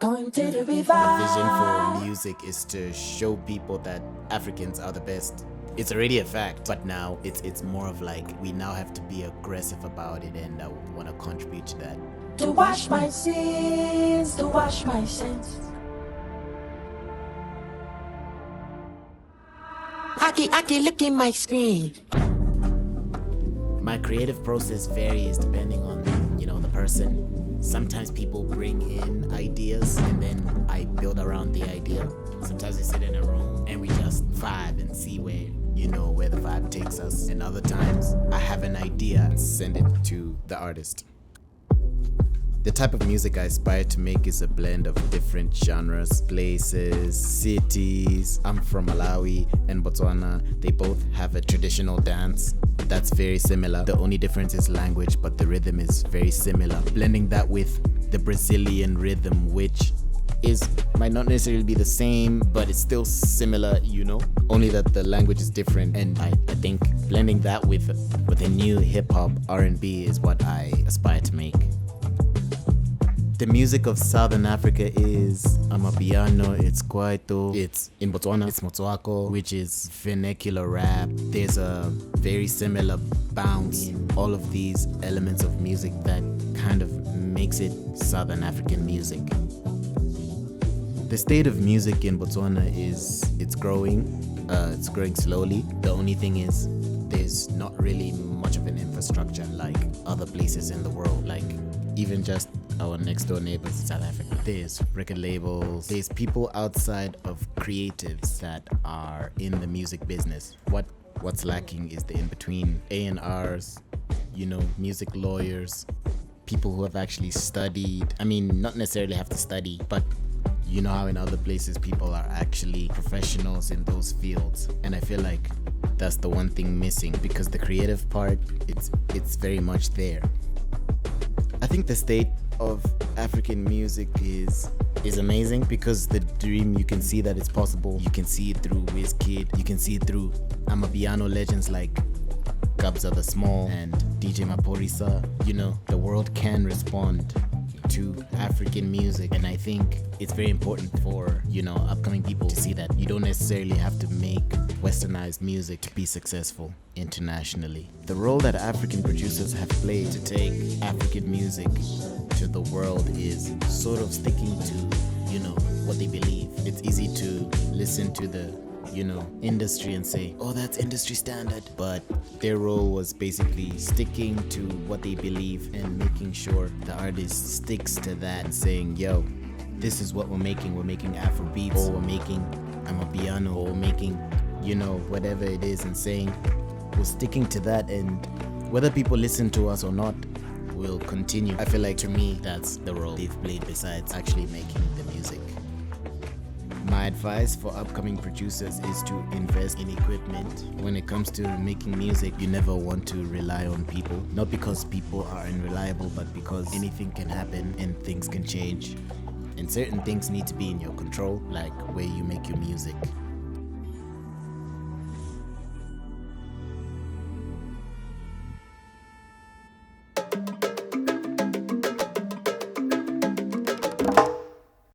Going to the river. My vision for music is to show people that Africans are the best. It's already a fact, but now it's more of like we now have to be aggressive about it, and I want to contribute to that. To wash my sins, to wash my sins. Aki, look in my screen. My creative process varies depending on, the person. Sometimes people bring in ideas and then I build around the idea. Sometimes we sit in a room and we just vibe and see where the vibe takes us. And other times I have an idea and send it to the artist. The type of music I aspire to make is a blend of different genres, places, cities. I'm from Malawi and Botswana. They both have a traditional dance that's very similar. The only difference is language, but the rhythm is very similar. Blending that with the Brazilian rhythm, which might not necessarily be the same, but it's still similar, only that the language is different. And I think blending that with a new hip-hop R&B is what I aspire to make. The music of Southern Africa is Amapiano, it's Kwaito, it's in Botswana, it's Motswako, which is vernacular rap. There's a very similar bounce in all of these elements of music that kind of makes it Southern African music. The state of music in Botswana it's growing slowly. The only thing is there's not really much of an infrastructure like other places in the world, like even just our next door neighbors in South Africa. There's record labels, there's people outside of creatives that are in the music business. What's lacking is the in-between A&Rs, music lawyers, people who have actually studied. I mean, not necessarily have to study, but you know how in other places people are actually professionals in those fields. And I feel like that's the one thing missing, because the creative part, it's very much there. I think the state of African music is amazing, because the dream, you can see that it's possible. You can see it through Wizkid, you can see it through Amapiano legends like Kabza the Small and DJ Maporisa. The world can respond to African music, and I think it's very important for upcoming people to see that you don't necessarily have to make westernized music to be successful internationally. The role that African producers have played to take African music to the world is sort of sticking to what they believe. It's easy to listen to the industry and say, oh, that's industry standard, but their role was basically sticking to what they believe and making sure the artist sticks to that and saying, yo, this is what we're making Afrobeats, or we're making Amapiano, or we're making whatever it is, and saying we're sticking to that, and whether people listen to us or not, we'll continue. I feel like, to me, that's the role they've played besides actually making the music. My advice for upcoming producers is to invest in equipment. When it comes to making music, you never want to rely on people. Not because people are unreliable, but because anything can happen and things can change. And certain things need to be in your control, like where you make your music.